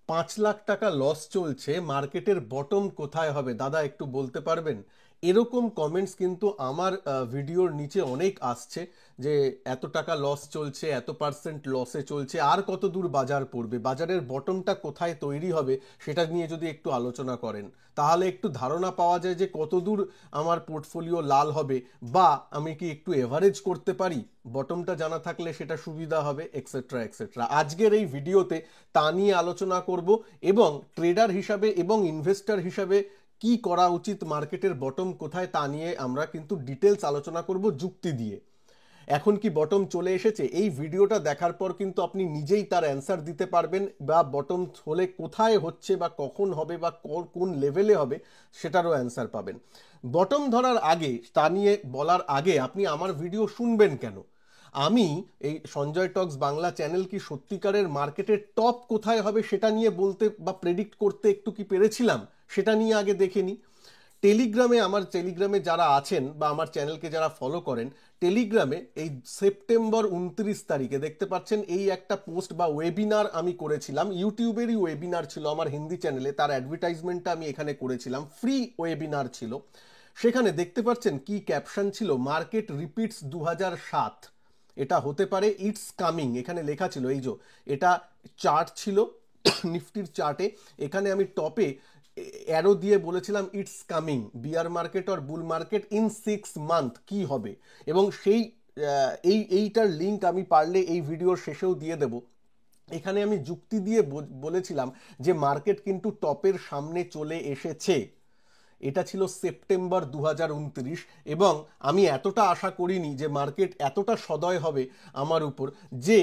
5 লাখ টাকা লস চলছে, মার্কেটের বটম কোথায় হবে দাদা একটু বলতে পারবেন? এরকম কমেন্টস কিন্তু আমার ভিডিওর নিচে অনেক আসছে যে এত টাকা লস চলছে, এত পার্সেন্ট লসে চলছে, আর কত দূর বাজার পড়বে, বাজারের বটমটা কোথায় তৈরি হবে সেটা নিয়ে যদি একটু আলোচনা করেন তাহলে একটু ধারণা পাওয়া যায় যে কত দূর আমার পোর্টফোলিও লাল হবে, বা আমি কি একটু এভারেজ করতে পারি। বটমটা জানা থাকলে সেটা সুবিধা হবে, এক্সেট্রা এক্সেট্রা। আজকের এই ভিডিওতে তা নিয়ে আলোচনা করব, এবং ট্রেডার হিসাবে এবং ইনভেস্টর হিসাবে কি করা উচিত, মার্কেটের বটম কোথায় তা নিয়ে আমরা কিন্তু ডিটেলস আলোচনা করব যুক্তি দিয়ে। এখন কি বটম চলে এসেছে? এই ভিডিওটা দেখার পর কিন্তু আপনি নিজেই তার অ্যান্সার দিতে পারবেন, বা বটম হলে কোথায় হচ্ছে বা কখন হবে বা কোন লেভেলে হবে সেটারও অ্যান্সার পাবেন। বটম ধরার আগে, তা নিয়ে বলার আগে আপনি আমার ভিডিও শুনবেন কেন? আমি এই সঞ্জয় টক্স বাংলা চ্যানেল কি সত্যিকারের মার্কেটের টপ কোথায় হবে সেটা নিয়ে বলতে বা প্রেডিক্ট করতে একটু কি পেরেছিলাম সেটা নিয়ে আগে দেখে নিই। আমার টেলিগ্রামে যারা আছেন বা আমার চ্যানেলকে যারা ফলো করেন, টেলিগ্রামে এই সেপ্টেম্বর 29 তারিখে দেখতে পাচ্ছেন এই একটা পোস্ট বা ওয়েবিনার আমি করেছিলাম, ইউটিউবেরই ওয়েবিনার ছিল আমার হিন্দি চ্যানেলে, তার অ্যাডভার্টাইজমেন্টটা আমি এখানে করেছিলাম, ফ্রি ওয়েবিনার ছিল। সেখানে দেখতে পাচ্ছেন কি ক্যাপশন ছিল, মার্কেট রিপিটস 2007, এটা হতে পারে ইটস কামিং, এখানে লেখা ছিল। এই যে এটা চার্ট ছিল নিফটির চার্টে, এখানে আমি টপে অ্যারো দিয়ে বলেছিলাম it's coming, beer market or bull market in 6 month কি হবে। এবং সেই এইটার লিঙ্ক আমি পারলে এই ভিডিওর শেষেও দিয়ে দেব। এখানে আমি যুক্তি দিয়ে বলেছিলাম যে মার্কেট কিন্তু টপের সামনে চলে এসেছে। এটা ছিল সেপ্টেম্বর 2029, এবং আমি এতটা আশা করিনি যে মার্কেট এতটা সদয় হবে আমার উপর, যে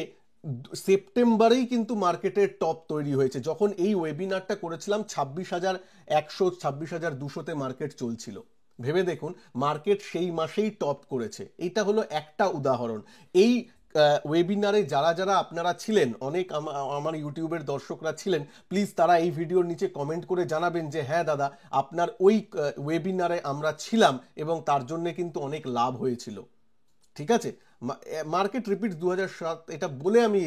সেপ্টেম্বরেই কিন্তু মার্কেটের টপ তৈরি হয়েছে। যখন এই ওয়েবিনারটা করেছিলাম 26,100 26,200-তে মার্কেট চলছিল। ভেবে দেখুন, মার্কেট সেই মাসেই টপ করেছে। এইটা হলো একটা উদাহরণ। এই ওয়েবিনারে যারা যারা আপনারা ছিলেন, অনেক আমার ইউটিউবের দর্শকরা ছিলেন, প্লিজ তারা এই ভিডিওর নিচে কমেন্ট করে জানাবেন যে হ্যাঁ দাদা, আপনার ওই ওয়েবিনারে আমরা ছিলাম এবং তার জন্য কিন্তু অনেক লাভ হয়েছিল। ঠিক আছে, মার্কেট রিপিট 2007 এটা বলে আমি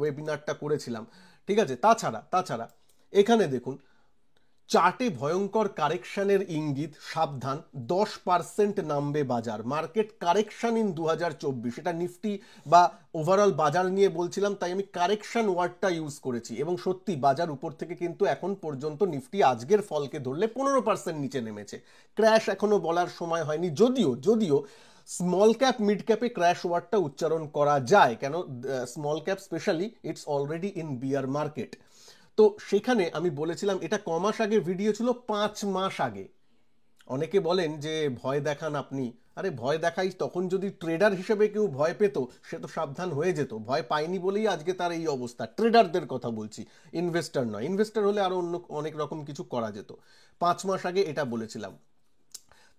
ওয়েবিনারটা করেছিলাম। ঠিক আছে, তাছাড়া এখানে দেখুন চার্টে ভয়ঙ্কর কারেকশনের ইঙ্গিত, সাবধান, 10% নামবে বাজার, মার্কেট কারেকশন ইন 2024, এটা নিফটি বা ওভারঅল বাজার নিয়ে বলছিলাম, তাই আমি কারেকশন ওয়ার্ডটা ইউজ করেছি। এবং সত্যি বাজার উপর থেকে কিন্তু এখন পর্যন্ত নিফটি আজকের ফলকে ধরলে 15% নিচে নেমেছে। ক্র্যাশ এখনো বলার সময় হয়নি, যদিও স্মল ক্যাপ মিড ক্যাপে ক্র্যাশ ওয়ার্ডটা উচ্চারণ করা যায়, কেন small cap specially it's already in beer market. তো সেখানে আমি বলেছিলাম, এটা কমাস আগে ভিডিও ছিল, 5 মাস আগে। অনেকে বলেন যে ভয় দেখান আপনি, আরে ভয় দেখাই তখন যদি ট্রেডার হিসেবে কেউ ভয় পেত সে তো সাবধান হয়ে যেত, ভয় পায়নি বলেই আজকে তার এই অবস্থা। ট্রেডারদের কথা বলছি, ইনভেস্টর নয়। ইনভেস্টর হলে আরো অন্য অনেক রকম কিছু করা যেত। 5 মাস আগে এটা বলেছিলাম।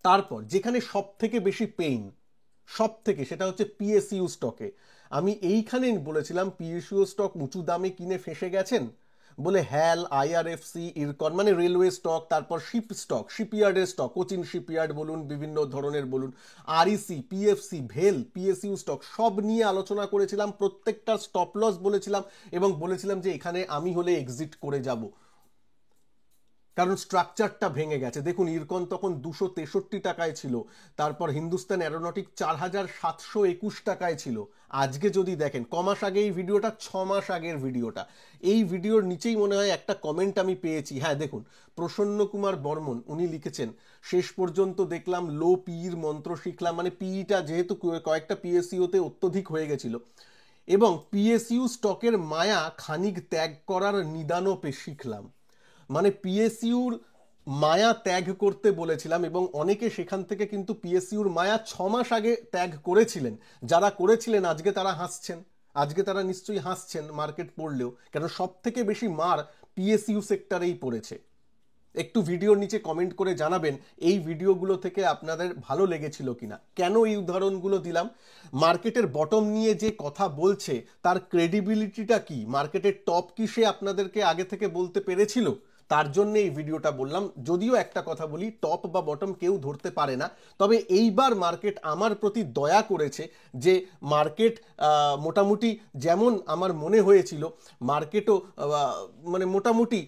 তারপর যেখানে সব থেকে বেশি পেইন, সব থেকে, সেটা হচ্ছে পিএসইউ স্টকে। আমি এইখানে বলেছিলাম পিএসইউ স্টক উঁচু দামে কিনে ফেঁসে গেছেন বলে, হ্যাল, আইআরএফসি, ইরকন মানে রেলওয়ে স্টক, তারপর শিপ স্টক, শিপইয়ার্ডের স্টক, কোচিন শিপইয়ার্ড বলুন, বিভিন্ন ধরনের বলুন, আরইসি, পিএফসি, ভেল, পিএসইউ স্টক, সব নিয়ে আলোচনা করেছিলাম, প্রত্যেকটা স্টপ লস বলেছিলাম, এবং বলেছিলাম যে এখানে আমি হলে এক্সিট করে যাব, কারণ স্ট্রাকচারটা ভেঙে গেছে। দেখুন ইরকন তখন 263 টাকায় ছিল, তারপর হিন্দুস্তান অ্যারোনটিক 4,721 টাকায় ছিল। আজকে যদি দেখেন, কমাস আগে এই ভিডিওটা, 6 মাস আগের ভিডিওটা, এই ভিডিওর নিচেই মনে হয় একটা কমেন্ট আমি পেয়েছি। হ্যাঁ দেখুন, প্রসন্ন কুমার বর্মন উনি লিখেছেন, শেষ পর্যন্ত দেখলাম লো পিইর মন্ত্র শিখলাম, মানে পিইটা যেহেতু কয়েকটা পিএসইউতে অত্যধিক হয়ে গেছিল, এবং পিএসইউ স্টকের মায়া খানিক ত্যাগ করার নিদানও শিখলাম। মানে পিএসইউর মায়া ত্যাগ করতে বলেছিলাম, এবং অনেকে সেখান থেকে কিন্তু পিএসইউর মায়া 6 মাস আগে ত্যাগ করেছিলেন। যারা করেছিলেন আজকে তারা হাসছেন, আজকে তারা নিশ্চয়ই হাসছেন মার্কেট পড়লেও, কেন সব থেকে বেশি মার পিএসইউ সেক্টরেই পড়েছে। একটু ভিডিওর নিচে কমেন্ট করে জানাবেন এই ভিডিওগুলো থেকে আপনাদের ভালো লেগেছিল কিনা। কেন এই উদাহরণগুলো দিলাম? মার্কেটের বটম নিয়ে যে কথা বলছে তার ক্রেডিবিলিটিটা কি, মার্কেটের টপ কি সে আপনাদেরকে আগে থেকে বলতে পেরেছিল? তার জন্য এই ভিডিওটা বললাম। যদিও একটা কথা বলি, টপ বা বটম কেউ ধরতে পারে না, তবে এইবার মার্কেট আমার প্রতি দয়া করেছে যে মার্কেট মোটামুটি যেমন আমার মনে হয়েছিল মার্কেটও মানে মোটামুটি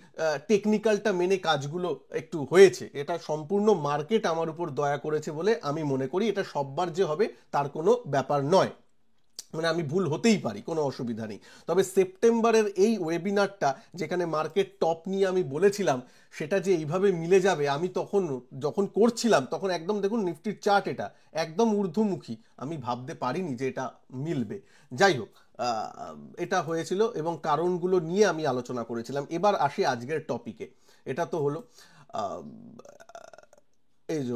টেকনিক্যালটা মেনে কাজগুলো একটু হয়েছে। এটা সম্পূর্ণ মার্কেট আমার উপর দয়া করেছে বলে আমি মনে করি। এটা সববার যে হবে তার কোনো ব্যাপার নয়, মানে আমি ভুল হতেই পারি, কোনো অসুবিধা নেই। তবে সেপ্টেম্বরের এই ওয়েবিনারটা যেখানে মার্কেট টপ নিয়ে আমি বলেছিলাম সেটা যে এইভাবে মিলে যাবে, আমি তখন যখন করছিলাম তখন একদম দেখুন নিফটির চার্ট এটা একদম ঊর্ধ্বমুখী, আমি ভাবতে পারিনি যে এটা মিলবে। যাই হোক, এটা হয়েছিল এবং কারণগুলো নিয়ে আমি আলোচনা করেছিলাম। এবার আসি আজকের টপিকে। এটা তো হলো এই যে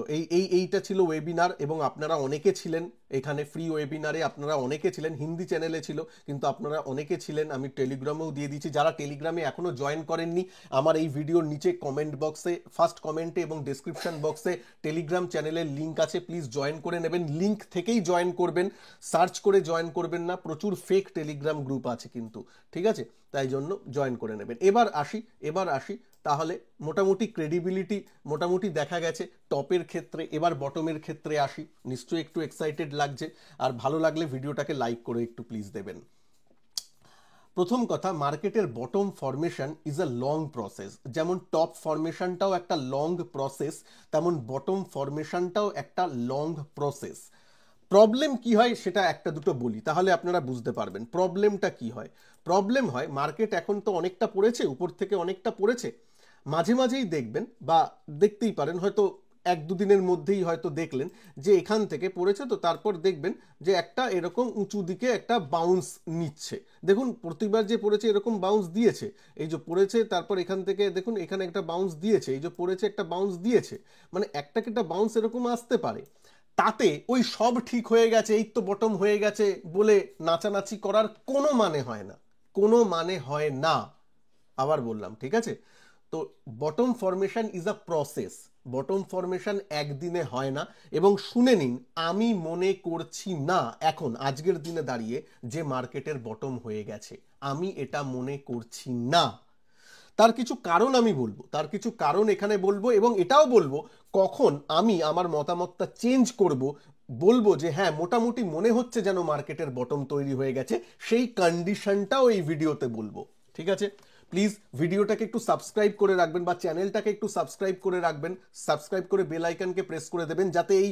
এইটা ছিল ওয়েবিনার, এবং আপনারা অনেকে ছিলেন এখানে ফ্রি ওয়েবিনারে, আপনারা অনেকে ছিলেন, হিন্দি চ্যানেলে ছিল কিন্তু আপনারা অনেকে ছিলেন। আমি টেলিগ্রামেও দিয়ে দিচ্ছি, যারা টেলিগ্রামে এখনো জয়েন করেননি আমার এই ভিডিওর নিচে কমেন্ট বক্সে, ফার্স্ট কমেন্টে এবং ডেসক্রিপশন বক্সে টেলিগ্রাম চ্যানেলের লিঙ্ক আছে, প্লিজ জয়েন করে নেবেন। লিঙ্ক থেকেই জয়েন করবেন, সার্চ করে জয়েন করবেন না, প্রচুর ফেক টেলিগ্রাম গ্রুপ আছে কিন্তু, ঠিক আছে, তাই জন্য জয়েন করে নেবেন। এবার আসি তাহলে মোটামুটি ক্রেডিবিলিটি মোটামুটি দেখা গেছে টপের ক্ষেত্রে। এবার বটমের ক্ষেত্রে আসি। নিশ্চয়ই একটু এক্সাইটেড লাগছে, আর ভালো লাগলে ভিডিওটাকে লাইক করে একটু প্লিজ দেবেন। প্রথম কথা, মার্কেটের bottom formation is a long process. যেমন টপ ফরমেশনটাও একটা লং প্রসেস, তেমন বটম ফরমেশনটাও একটা লং প্রসেস। প্রবলেম কি হয় সেটা একটা দুটো বলি, তাহলে আপনারা বুঝতে পারবেন প্রবলেমটা কি হয়। প্রবলেম হয় মার্কেট এখন তো অনেকটা পড়েছে, উপর থেকে অনেকটা পড়েছে, মাঝে মাঝেই দেখবেন বা দেখতেই পারেন, হয়তো এক দুদিনের মধ্যেই হয়তো দেখলেন যে এখান থেকে পড়েছে, তো তারপর দেখবেন যে একটা এরকম উঁচু দিকে একটা বাউন্স নিচ্ছে। দেখুন প্রতিবার যে পড়েছে এরকম বাউন্স দিয়েছে, এই যে পড়েছে তারপর এখান থেকে দেখুন এখানে একটা বাউন্স দিয়েছে, এই যে পড়েছে একটা বাউন্স দিয়েছে, মানে একটা একটা বাউন্স এরকম আসতে পারে। তাতে ওই সব ঠিক হয়ে গেছে, এই তো বটম হয়ে গেছে বলে নাচানাচি করার কোনো মানে হয় না, কোনো মানে হয় না। আবার বললাম, ঠিক আছে? তো bottom formation is a process, bottom formation একদিনে হয় না। এবং শুনে নিন, আমি মনে করছি না এখন আজকের দিনে দাঁড়িয়ে যে মার্কেটের বটম হয়ে গেছে, আমি এটা মনে করছি না। তার কিছু কারণ আমি বলবো, তার কিছু কারণ এখানে বলবো, এবং এটাও বলবো কখন আমি আমার মতামতটা চেঞ্জ করব, বলবো যে হ্যাঁ মোটামুটি মনে হচ্ছে যেন মার্কেটের বটম তৈরি হয়ে গেছে, সেই কন্ডিশনটাও এই ভিডিওতে বলবো, ঠিক আছে? প্লিজ ভিডিওটাকে একটু সাবস্ক্রাইব করে রাখবেন বা চ্যানেলটাকে একটু সাবস্ক্রাইব করে রাখবেন, সাবস্ক্রাইব করে বেল আইকনকে প্রেস করে দেবেন, যাতে এই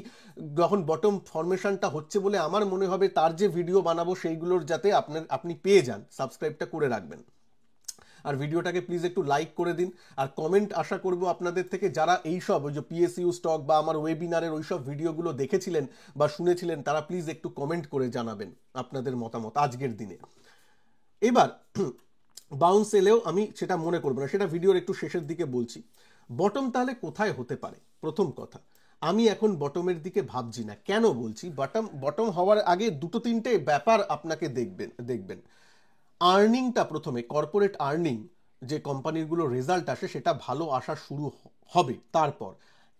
যখন বটম ফরমেশনটা হচ্ছে বলে আমার মনে হবে তার যে ভিডিও বানাবো সেইগুলোর যাতে আপনি পেয়ে যান, সাবস্ক্রাইবটা করে রাখবেন। আর ভিডিওটাকে প্লিজ একটু লাইক করে দিন, আর কমেন্ট আশা করব আপনাদের থেকে, যারা এইসব ওই যে পিএসইউ স্টক বা আমার ওয়েবিনারের ওইসব ভিডিওগুলো দেখেছিলেন বা শুনেছিলেন, তারা প্লিজ একটু কমেন্ট করে জানাবেন আপনাদের মতামত আজকের দিনে। এবার বাউন্স এলেও আমি সেটা মনে করবো না, সেটা ভিডিওর একটু শেষের দিকে বলছি। বটম তাহলে কোথায় হতে পারে? প্রথম কথা, আমি এখন বটমের দিকে ভাবছি না। কেন বলছি? বটম হওয়ার আগে দুটো তিনটে ব্যাপার আপনাকে দেখবেন। আর্নিংটা প্রথমে, কর্পোরেট আর্নিং যে কোম্পানিগুলো রেজাল্ট আসে সেটা ভালো আসা শুরু হবে। তারপর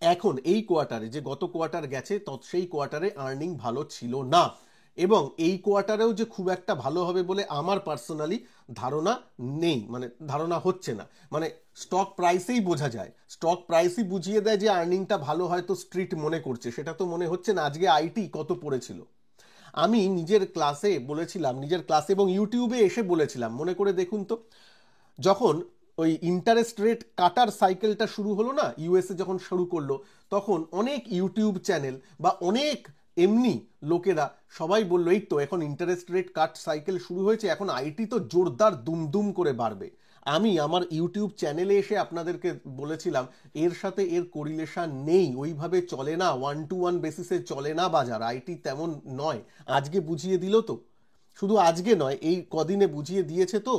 এখন এই কোয়ার্টারে, যে গত কোয়ার্টার গেছে সেই কোয়ার্টারে আর্নিং ভালো ছিল না, এবং এই কোয়ার্টারেও যে খুব একটা ভালো হবে বলে আমার পার্সোনালি ধারণা নেই, মানে ধারণা হচ্ছে না। মানে স্টক প্রাইসেই বোঝা যায়, স্টক প্রাইসই বুঝিয়ে দেয় যে আর্নিংটা ভালো হয়তো স্ট্রিট মনে করছে, সেটা তো মনে হচ্ছে না। আজকে আইটি কত পড়েছিল, আমি নিজের ক্লাসে বলেছিলাম, নিজের ক্লাসে এবং ইউটিউবে এসে বলেছিলাম, মনে করে দেখুন তো, যখন ওই ইন্টারেস্ট রেট কাটার সাইকেলটা শুরু হলো না, ইউএসএ যখন শুরু করলো, তখন অনেক ইউটিউব চ্যানেল বা অনেক এমনি লোকেরা সবাই বললো এই তো এখন ইন্টারেস্ট রেট কাট সাইকেল শুরু হয়েছে, এখন আইটি তো জোরদার দুমদুম করে বাড়বে। আমি আমার ইউটিউব চ্যানেলে এসে আপনাদেরকে বলেছিলাম এর সাথে এর কোরিলেশন নেই, ওইভাবে চলে না, 1-to-1 বেসিসে চলে না বাজার, আইটি তেমন নয়। আজকে বুঝিয়ে দিল তো, শুধু আজকে নয় এই কদিনে বুঝিয়ে দিয়েছে তো।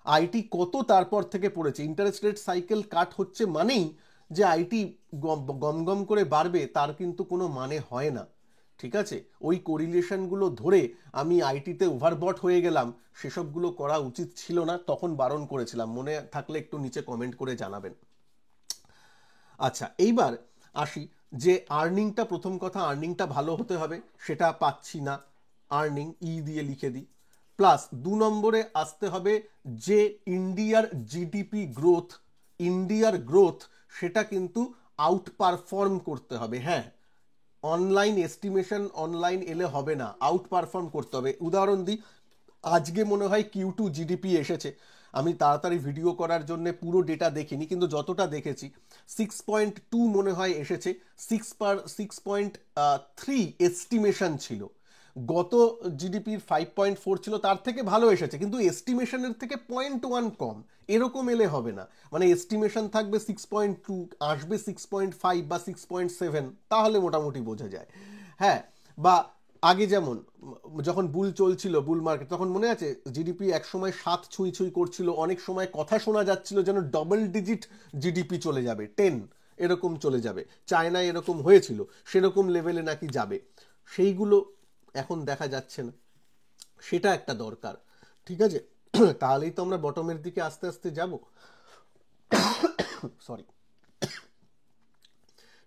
আইটি কত তারপর থেকে পড়েছে, ইন্টারেস্ট রেট সাইকেল কাট হচ্ছে মানেই যে আইটি গম গম করে বাড়বে তার কিন্তু কোনো মানে হয় না, ঠিক আছে? ওই কোরিলেশনগুলো ধরে আমি আইটিতে ওভারবট হয়ে গেলাম, সেসবগুলো করা উচিত ছিল না, তখন বারণ করেছিলাম, মনে থাকলে একটু নিচে কমেন্ট করে জানাবেন। আচ্ছা, এইবার আসি যে আর্নিংটা, প্রথম কথা আর্নিংটা ভালো হতে হবে, সেটা পাচ্ছি না, আর্নিং দিয়ে লিখে দিই। প্লাস 2 নম্বরে আসতে হবে যে ইন্ডিয়ার জিডিপি গ্রোথ ইন্ডিয়ার গ্রোথ সেটা কিন্তু আউট পারফর্ম করতে হবে। হ্যাঁ, অনলাইন এস্টিমেশন অনলাইন এলে হবে না, আউট পারফর্ম করতে হবে। উদাহরণ দিই, আজকে মনে হয় Q2 জিডিপি এসেছে, আমি তাড়াতাড়ি ভিডিও করার জন্য পুরো ডেটা দেখিনি, কিন্তু যতটা দেখেছি 6.2 মনে হয় এসেছে, 6.3 এস্টিমেশন ছিল। গত জিডিপির 5.4 ছিল, তার থেকে ভালো এসেছে, কিন্তু এস্টিমেশনের থেকে 0.1 কম। এরকম এলে হবে না, মানে এস্টিমেশন থাকবে 6.2, আসবে 6.5 বা 6.7, তাহলে মোটামুটি বোঝা যায়। হ্যাঁ, বা আগে যেমন যখন বুল চলছিল, বুল মার্কেট, তখন মনে আছে জিডিপি একসময় 7 ছুঁই ছুঁই করছিল, অনেক সময় কথা শোনা যাচ্ছিল যেন ডবল ডিজিট জিডিপি চলে যাবে, 10 এরকম চলে যাবে। চায়নায় এরকম হয়েছিল, সেরকম লেভেলে নাকি যাবে, সেইগুলো এখন দেখা যাচ্ছে না। সেটা একটা দরকার, ঠিক আছে? তাহলেই তো আমরা বটমের দিকে আস্তে আস্তে যাব। সরি,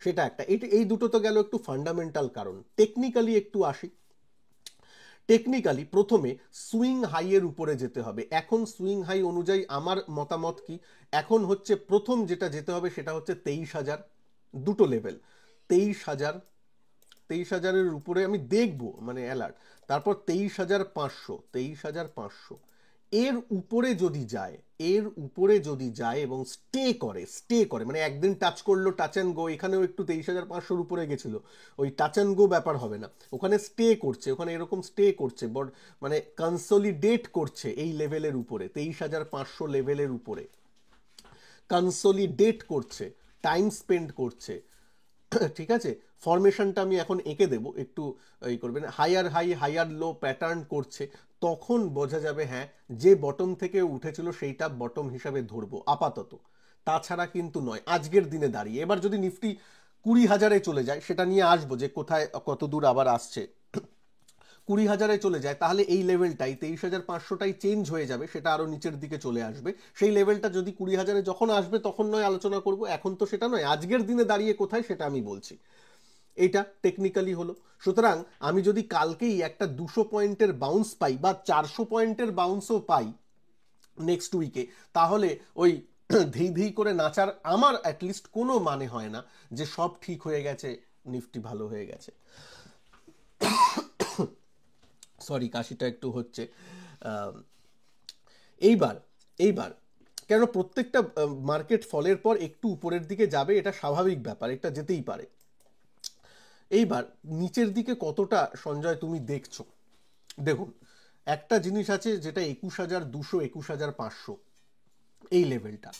সেটা একটা। এই দুটো তো গেল একটু ফান্ডামেন্টাল কারণ। টেকনিক্যালি একটু আসি। টেকনিক্যালি প্রথমে সুইং হাইয়ের উপরে যেতে হবে। এখন সুইং হাই অনুযায়ী আমার মতামত কি, এখন হচ্ছে প্রথম যেটা যেতে হবে সেটা হচ্ছে 23,000, দুটো লেভেল, 23,000, 23,000-এর উপরে আমি দেখব, মানে অ্যালার্ট। তারপর 23,500, 23,500 এর উপরে যদি যায়, এর উপরে যদি যায় এবং স্টে করে, মানে একদিন টাচ করলো, টাচ অ্যান্ড গো, এখানেও একটু 23,500-র উপরে গেছিল, ওই টাচ অ্যান্ড গো ব্যাপার হবে না, ওখানে স্টে করছে, ওখানে এরকম স্টে করছে, মানে কনসোলিডেট করছে এই লেভেলের উপরে, 23,500 লেভেলের উপরে কনসোলিডেট করছে, টাইম স্পেন্ড করছে, ঠিক আছে? ফরমেশনটা আমি এখন এঁকে দেবো, একটু এই করবেন, higher high higher low pattern করছে, তখন বোঝা যাবে হ্যাঁ যে বটম থেকে উঠেছিল সেইটা বটম হিসাবে ধরবো আপাতত, তাছাড়া কিন্তু নয় আজকের দিনে দাঁড়িয়ে। এবার যদি নিফটি 20,000-এ চলে যায়, সেটা নিয়ে আসবো যে কোথায় কত দূর আবার আসছে, 20,000-এ চলে যায়, তাহলে এই লেভেলটাই 23,500টাই চেঞ্জ হয়ে যাবে, সেটা আরো নিচের দিকে চলে আসবে। সেই লেভেলটা যদি 20,000-এ যখন আসবে তখন নয় আলোচনা করব, এখন তো সেটা নয়, আজকের দিনে দাঁড়িয়ে কোথায় সেটা আমি বলছি। এটা টেকনিক্যালি হলো। সুতরাং আমি যদি কালকেই একটা 200 পয়েন্টের বাউন্স পাই বা 400 পয়েন্টের বাউন্সও পাই নেক্সট উইকে, তাহলে ওই ধেই ধেই করে নাচার আমার অ্যাটলিস্ট কোনো মানে হয় না যে সব ঠিক হয়ে গেছে, নিফটি ভালো হয়ে গেছে। সরি, কাশিটা একটু হচ্ছে। আহ, এইবার এইবার কেন প্রত্যেকটা মার্কেট ফলের পর একটু উপরের দিকে যাবে, এটা স্বাভাবিক ব্যাপার, এটা যেতেই পারে। এইবার নিচের দিকে কতটা সঞ্জয় তুমি দেখছো, দেখুন একটা জিনিস আছে যেটা 21,200, 21,500 এই লেভেলটা,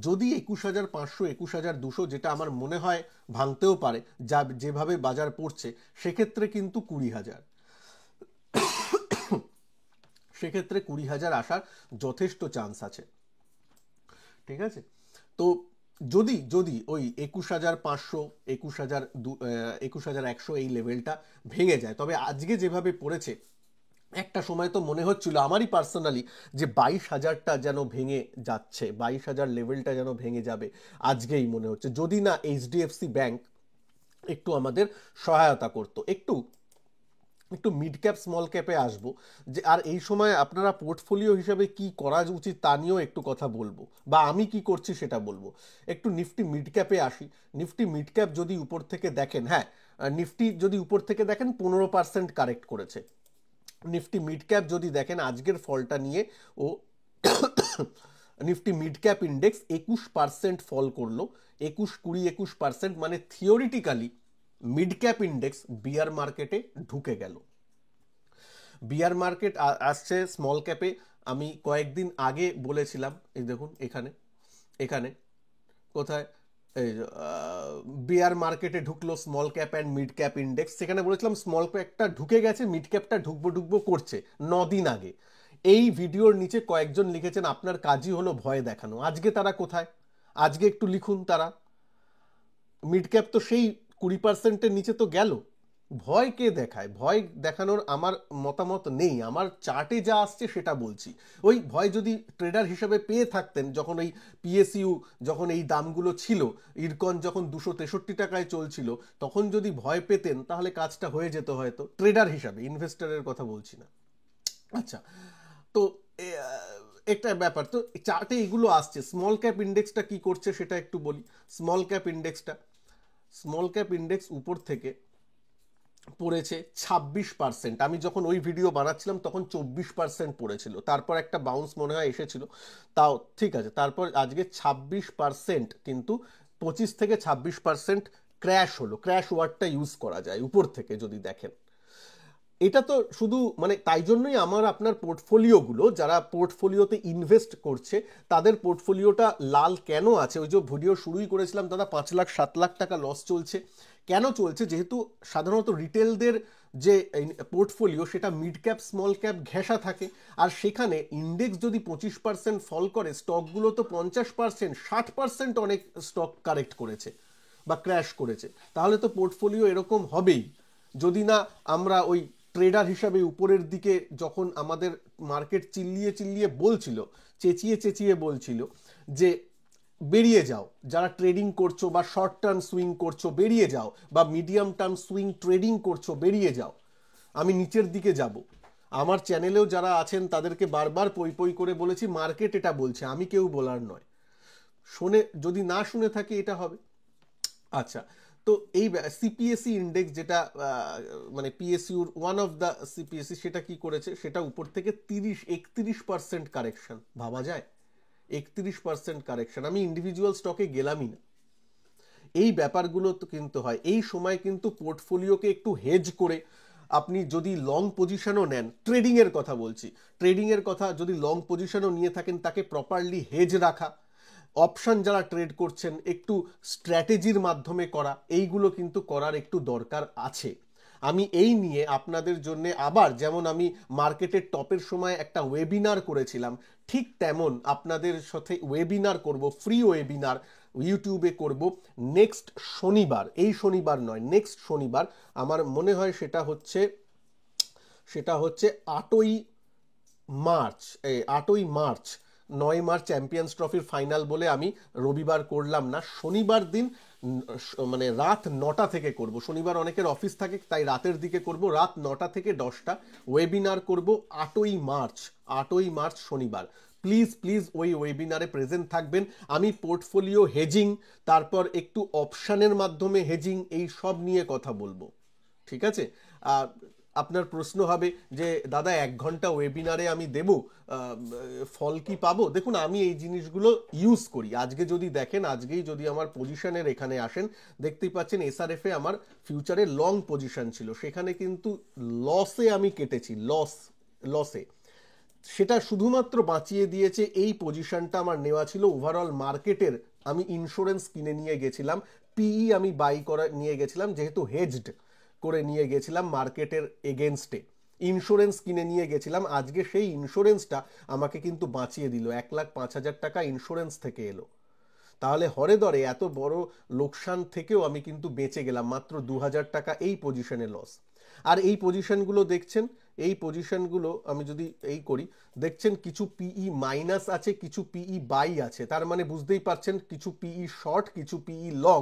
যদি 21,500, 21,200, যেটা আমার মনে হয় ভাঙতেও পারে যা যেভাবে বাজার পড়ছে, সেক্ষেত্রে কিন্তু 20,000, সেক্ষেত্রে 20,000 আসার যথেষ্ট চান্স আছে, ঠিক আছে? তো যদি যদি ওই 21,500, 21,100 এই লেভেলটা ভেঙে যায়, তবে আজকে যেভাবে পড়েছে, একটা সময় তো মনে হচ্ছিল আমারই পার্সোনালি যে 22,000টা যেন ভেঙে যাচ্ছে, 22,000 লেভেলটা যেন ভেঙে যাবে, আজকেই মনে হচ্ছে, যদি না এইচডিএফসি ব্যাংক একটু আমাদের সহায়তা করতো। একটু একটু মিড ক্যাপ স্মল ক্যাপে আসবো, যে আর এই সময় আপনারা পোর্টফোলিও হিসাবে কি করা উচিত তা নিয়েও একটু কথা বলবো, বা আমি কি করছি সেটা বলবো। একটু নিফটি মিড ক্যাপে আসি। নিফটি মিড ক্যাপ যদি উপর থেকে দেখেন, হ্যাঁ, নিফটি যদি উপর থেকে দেখেন 15% কারেক্ট করেছে। নিফটি মিড ক্যাপ যদি দেখেন আজকের ফলটা নিয়ে, ও নিফটি মিড ক্যাপ ইন্ডেক্স 21% ফল করলো, 21 মানে থিওরিটিক্যালি মিড ক্যাপ ইন্ডেক্স বিয়ার মার্কেটে ঢুকে গেল। বিয়ার মার্কেট আসছে স্মল ক্যাপে। আমি কয়েকদিন আগে বলেছিলাম, এই দেখুন এখানে, এখানে কোথায় এই বিয়ার মার্কেটে ঢুকলো small cap and mid cap index, সেখানে বলেছিলাম স্মল ক্যাপটা ঢুকে গেছে, মিড ক্যাপটা ঢুকবো ঢুকবো করছে 9 দিন আগে। এই ভিডিওর নিচে কয়েকজন লিখেছেন আপনার কাজই হলো ভয় দেখানো, আজকে তারা কোথায়? আজকে একটু লিখুন তারা। মিড ক্যাপ তো সেই 20%-এর নিচে তো গেল। ভয় কে দেখায়? ভয় দেখানোর আমার মতামত নেই, আমার চার্টে যা আসছে সেটা বলছি। ওই ভয় যদি ট্রেডার হিসেবে পেয়ে থাকতেন, যখন ওই পিএসইউ যখন এই দামগুলো ছিল, ইরকন যখন 263 টাকায় চলছিল, তখন যদি ভয় পেতেন তাহলে কাজটা হয়ে যেত হয়তো, ট্রেডার হিসাবে, ইনভেস্টরের কথা বলছি না। আচ্ছা, তো একটা ব্যাপার। তো চার্টে এগুলো আসছে। স্মল ক্যাপ ইন্ডেক্সটা কি করছে সেটা একটু বলি। স্মল ক্যাপ ইন্ডেক্স উপর থেকে পড়েছে 26%। আমি যখন ওই ভিডিও বানাচ্ছিলাম তখন 24% পড়েছিল, তারপর একটা বাউন্স মনে হয় এসেছিল, তাও ঠিক আছে। তারপর আজকে 26% কিন্তু 25 থেকে 26% ক্র্যাশ হলো। ক্র্যাশ ওয়ার্ডটা ইউজ করা যায় উপর থেকে যদি দেখেন। এটা তো শুধু মানে তাই জন্যই আমার আপনার পোর্টফোলিওগুলো, যারা পোর্টফোলিওতে ইনভেস্ট করছে তাদের পোর্টফোলিওটা লাল কেন আছে। ওই যে ভিডিও শুরুই করেছিলাম, দাদা 5 লাখ 7 লাখ টাকা লস চলছে। কেন চলছে? যেহেতু সাধারণত রিটেলদের যে পোর্টফোলিও সেটা মিড ক্যাপ স্মল ক্যাপ ঘেঁষা থাকে, আর সেখানে ইন্ডেক্স যদি 25% ফল করে, স্টকগুলো তো 50% 60% অনেক স্টক কারেক্ট করেছে বা ক্র্যাশ করেছে, তাহলে তো পোর্টফোলিও এরকম হবেই। যদি না আমরা ওই ট্রেডার হিসাবে উপরের দিকে, যখন আমাদের মার্কেট চিল্লিয়ে চিল্লিয়ে বলছিল, চেঁচিয়ে চেঁচিয়ে বলছিল যে বেরিয়ে যাও, যারা ট্রেডিং করছো বা শর্ট টার্ম সুইং করছো বেরিয়ে যাও, বা মিডিয়াম টার্ম সুইং ট্রেডিং করছো বেরিয়ে যাও, আমি নিচের দিকে যাব। আমার চ্যানেলেও যারা আছেন তাদেরকে বারবার পই পই করে বলেছি মার্কেট এটা বলছে, আমি কেউ বলার নয়। শুনে যদি না শুনে থাকি এটা হবে। আচ্ছা, তো এই সিপিএসই ইন্ডেক্স যেটা মানে পিএসইউর ওয়ান অফ দ্য সিপিএসই, সেটা কি করেছে? সেটা উপর থেকে 31% কারেকশন। ভাবা যায়? 31% কারেকশন। আমি ইন্ডিভিজুয়াল স্টকে গেলামই না। এই ব্যাপারগুলো তো কিন্তু হয়। এই সময় কিন্তু পোর্টফোলিওকে একটু হেজ করে আপনি যদি লং পজিশনও নেন, ট্রেডিং এর কথা বলছি, ট্রেডিং এর কথা, যদি লং পজিশনও নিয়ে থাকেন তাকে প্রপারলি হেজ রাখা, অপশন যারা ট্রেড করছেন একটু স্ট্র্যাটেজির মাধ্যমে করা, এইগুলো কিন্তু করার একটু দরকার আছে। আমি এই নিয়ে আপনাদের জন্য আবার, যেমন আমি মার্কেটের টপের সময় একটা ওয়েবিনার করেছিলাম, ঠিক তেমন আপনাদের সাথে ওয়েবিনার করব, ফ্রি ওয়েবিনার ইউটিউবে করব নেক্সট শনিবার। এই শনিবার নয়, নেক্সট শনিবার। আমার মনে হয় সেটা হচ্ছে 8ই মার্চ। 8ই মার্চ, 9 মার্চ চ্যাম্পিয়ন্স ট্রফির ফাইনাল বলে আমি রবিবার করলাম না, শনিবার দিন মানে রাত 9টা থেকে করব। শনিবার অনেকের অফিস থাকে, তাই রাতের দিকে করব, রাত 9টা থেকে 10টা ওয়েবিনার করব। 8ই মার্চ, 8ই মার্চ শনিবার। প্লিজ প্লিজ ওই ওয়েবিনারে প্রেজেন্ট থাকবেন। আমি পোর্টফোলিও হেজিং, তারপর একটু অপশানের মাধ্যমে হেজিং, এই সব নিয়ে কথা বলবো। ঠিক আছে? আপনার প্রশ্ন হবে যে দাদা 1 ঘন্টা ওয়েবিনারে আমি দেব, ফল কি পাবো? দেখুন, আমি এই জিনিসগুলো ইউজ করি। আজকে যদি দেখেন, আজকেই যদি আমার পজিশনের এখানে আসেন, দেখতেই পাচ্ছেন এসআরএফ এ আমার ফিউচারে লং পজিশন ছিল, সেখানে কিন্তু লসে আমি কেটেছি, লসে। সেটা শুধুমাত্র বাঁচিয়ে দিয়েছে এই পজিশনটা আমার নেওয়া ছিল ওভারঅল মার্কেটের। আমি ইন্স্যুরেন্স কিনে নিয়ে গেছিলাম, পিই আমি বাই করা নিয়ে গেছিলাম, যেহেতু হেজড করে নিয়ে গেছিলাম মার্কেটের এগেনস্টে, ইন্স্যুরেন্স কিনে নিয়ে গেছিলাম। আজকে সেই ইন্স্যুরেন্সটা আমাকে কিন্তু বাঁচিয়ে দিল, 1,05,000 টাকা ইন্স্যুরেন্স থেকে এলো। তাহলে হরে দরে এত বড় লোকসান থেকেও আমি কিন্তু বেঁচে গেলাম, মাত্র 2,000 টাকা এই পজিশনে লস। আর এই পজিশনগুলো দেখছেন, এই পজিশনগুলো আমি যদি এই করি, দেখছেন কিছু পিই মাইনাস আছে, কিছু পিই বাই আছে। তার মানে বুঝতেই পারছেন, কিছু পিই শর্ট, কিছু পিই লং।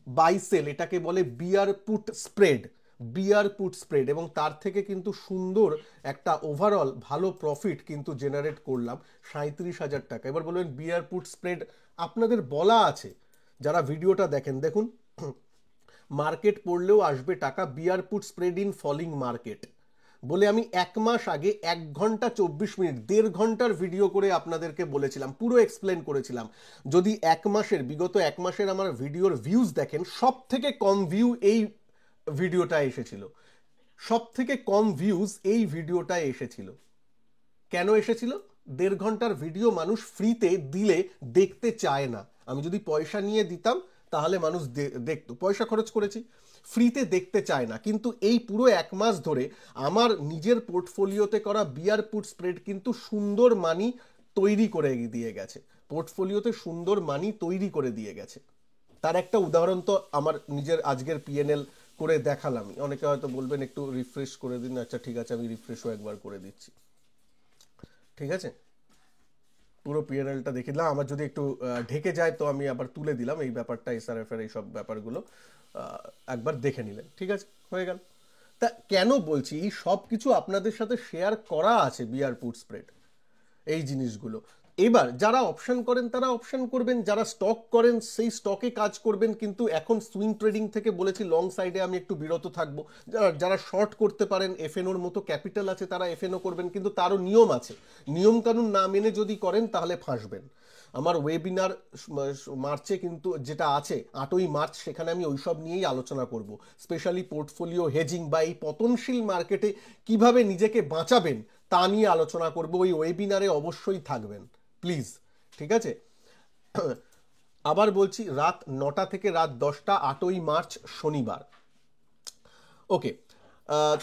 বাই সেল, এটাকে বলে বিয়ার পুট স্প্রেড, বিয়ার পুট স্প্রেড। এবং তার থেকে কিন্তু সুন্দর একটা ওভারঅল ভালো প্রফিট কিন্তু জেনারেট করলাম, 37,000 টাকা। এবার বলবেন বিয়ার পুট স্প্রেড আপনাদের বলা আছে, যারা ভিডিওটা দেখেন, দেখুন মার্কেট পড়লেও আসবে টাকা, bear put spread in falling market বলে আমি 1 মাস আগে 1 ঘন্টা 24 মিনিট, 1.5 ঘন্টার ভিডিও করে আপনাদেরকে বলেছিলাম, পুরো এক্সপ্লেন করেছিলাম। যদি বিগত 1 মাসের আমার ভিডিওর ভিউজ দেখেন, সব থেকে কম ভিউ এই ভিডিওটা এসেছিল, সব থেকে কম ভিউজ এই ভিডিওটা এসেছিল। কেন এসেছিল? 1.5 ঘন্টার ভিডিও মানুষ ফ্রিতে দিলে দেখতে চায় না। আমি যদি পয়সা নিয়ে দিতাম তাহলে মানুষ দেখতো, পয়সা খরচ করেছি, ফ্রিতে দেখতে চায় না। কিন্তু এই পুরো 1 মাস ধরে আমার নিজের পোর্টফোলিওতে করা বিয়ার পুট স্প্রেড কিন্তু সুন্দর মানি তৈরি করে দিয়ে গেছে, পোর্টফোলিওতে সুন্দর মানি তৈরি করে দিয়ে গেছে। তার একটা উদাহরণ তো আমার নিজের আজকের পিএনএল করে দেখালামই। অনেকে হয়তো বলবেন একটু রিফ্রেশ করে দিন। আচ্ছা ঠিক আছে, আমি রিফ্রেশও একবার করে দিচ্ছি। ঠিক আছে, পুরো পিএনএলটা দেখে দিলাম। আমার যদি একটু ঢেকে যায় তো আমি আবার তুলে দিলাম এই ব্যাপারটা, এসআরএফ এর এই সব ব্যাপারগুলো একবার দেখে নিলেন। ঠিক আছে, হয়ে গেল। তা কেন বলছি, এই সব কিছু আপনাদের সাথে শেয়ার করা আছে বিয়ার পুট স্প্রেড, এই জিনিসগুলো। এবার যারা অপশন করেন তারা অপশন করবেন, যারা স্টক করেন সেই স্টকে কাজ করবেন, কিন্তু এখন সুইং ট্রেডিং থেকে বলেছি লং সাইডে আমি একটু বিরত থাকবো। যারা শর্ট করতে পারেন, এফএনওর মতো ক্যাপিটাল আছে তারা এফএনও করবেন, কিন্তু তারও নিয়ম আছে, নিয়ম কানুন না মেনে যদি করেন তাহলে ফাঁসবেন। আমার ওয়েবিনার মার্চে কিন্তু যেটা আছে 8ই মার্চ, সেখানে আমি ওইসব নিয়েই আলোচনা করব, স্পেশালি পোর্টফোলিও হেজিং বা এই পতনশীল মার্কেটে কিভাবে নিজেকে বাঁচাবেন তা নিয়ে আলোচনা করব। ওই ওয়েবিনারে অবশ্যই থাকবেন প্লিজ, ঠিক আছে? আবার বলছি, রাত 9টা থেকে রাত 10টা, 8ই মার্চ শনিবার। ওকে,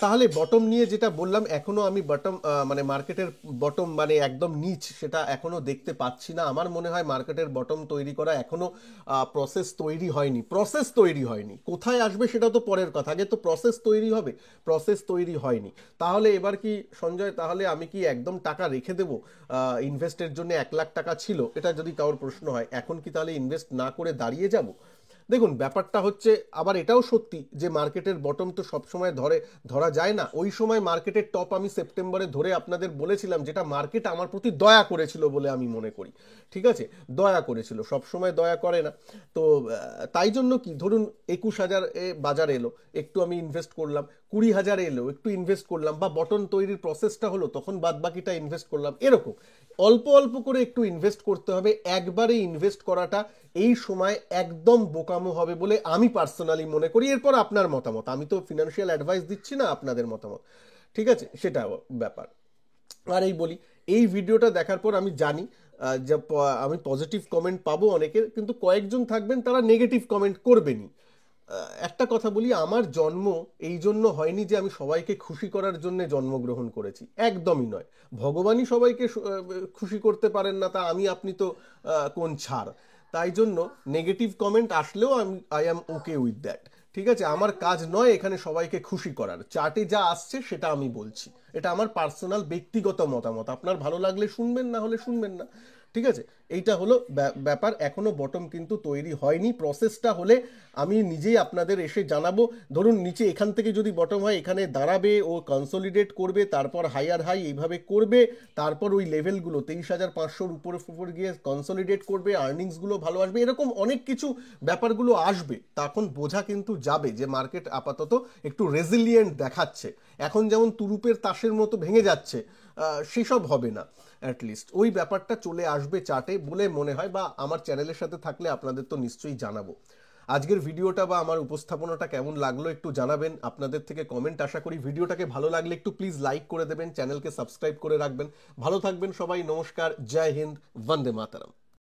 তাহলে বটম নিয়ে যেটা বললাম, এখনো আমি বটম মানে মার্কেটের বটম মানে একদম নিচ সেটা এখনো দেখতে পাচ্ছি না। আমার মনে হয় মার্কেটের বটম তৈরি করা এখনো প্রসেস তৈরি হয়নি, প্রসেস তৈরি হয়নি। কোথায় আসবে সেটা তো পরের কথা, আগে তো প্রসেস তৈরি হবে, প্রসেস তৈরি হয়নি। তাহলে এবার কি সঞ্জয়, তাহলে আমি কি একদম টাকা রেখে দেবো? ইনভেস্টের জন্য 1 লাখ টাকা ছিল, এটা যদি কারোর প্রশ্ন হয়, এখন কি তাহলে ইনভেস্ট না করে দাঁড়িয়ে যাব? দেখুন, ব্যাপারটা হচ্ছে, আবার এটাও সত্যি যে মার্কেটের বটম তো সবসময় ধরা যায় না। ওই সময় মার্কেটের টপ আমি সেপ্টেম্বরে ধরে আপনাদের বলেছিলাম, যেটা মার্কেট আমার প্রতি দয়া করেছিল বলে আমি মনে করি, ঠিক আছে? দয়া করেছিল, সবসময় দয়া করে না। তো তাই জন্য কি, ধরুন 21,000 বাজার এলো, একটু আমি ইনভেস্ট করলাম, 20,000 এলো, একটু ইনভেস্ট করলাম, বা বটন তৈরির প্রসেসটা হলো, তখন বাদ বাকিটা ইনভেস্ট করলাম। এরকম অল্প অল্প করে একটু ইনভেস্ট করতে হবে। একবারে ইনভেস্ট করাটা এই সময় একদম বোকামো হবে বলে আমি পার্সোনালি মনে করি। এরপর আপনার মতামত, আমি তো ফিনান্সিয়াল অ্যাডভাইস দিচ্ছি না, আপনাদের মতামত, ঠিক আছে? সেটা ব্যাপার। আর এই বলি, এই ভিডিওটা দেখার পর আমি জানি যে আমি পজিটিভ কমেন্ট পাবো অনেকের, কিন্তু কয়েকজন থাকবেন তারা নেগেটিভ কমেন্ট করবেনই। একটা কথা বলি, আমার জন্ম এই জন্য হয়নি যে আমি সবাইকে খুশি করার জন্য জন্মগ্রহণ করেছি, একদমই নয়। ভগবানই সবাইকে খুশি করতে পারেন না, তা আমি আপনি তো কোন ছাড়। তাই জন্য নেগেটিভ কমেন্ট আসলেও I am okay with that, ঠিক আছে? আমার কাজ নয় এখানে সবাইকে খুশি করার, চার্টে যা আসছে সেটা আমি বলছি, এটা আমার পার্সোনাল ব্যক্তিগত মতামত। আপনার ভালো লাগলে শুনবেন, না হলে শুনবেন না, ঠিক আছে? এইটা হলো ব্যাপার। এখনো বটম কিন্তু তৈরি হয়নি, প্রসেসটা হলে আমি নিজেই আপনাদের এসে জানাবো। ধরুন নিচে এখান থেকে যদি বটম হয়, এখানে দাঁড়াবে, ও কনসলিডেট করবে, তারপর হাইয়ার হাই এইভাবে করবে, তারপর ওই লেভেলগুলো 23,500-র উপরে গিয়ে কনসলিডেট করবে, আর্নিংসগুলো ভালো আসবে, এরকম অনেক কিছু ব্যাপারগুলো আসবে। তখন বোঝা কিন্তু যাবে যে মার্কেট আপাতত একটু রেজিলিয়েন্ট দেখাচ্ছে। এখন যেমন তুরুপের তাসের মতো ভেঙে যাচ্ছে, সেসব হবে না। অ্যাটলিস্ট ওই ব্যাপারটা চলে আসবে চার্টে বলে মনে হয়, বা আমার চ্যানেলের সাথে থাকলে আপনাদের তো নিশ্চয়ই জানাবো। আজকের ভিডিওটা বা আমার উপস্থাপনাটা কেমন লাগলো একটু জানাবেন, আপনাদের থেকে কমেন্ট আশা করি। ভিডিওটাকে ভালো লাগলে একটু প্লিজ লাইক করে দেবেন, চ্যানেলকে সাবস্ক্রাইব করে রাখবেন। ভালো থাকবেন সবাই, নমস্কার, জয় হিন্দ, বন্দে মাতরম।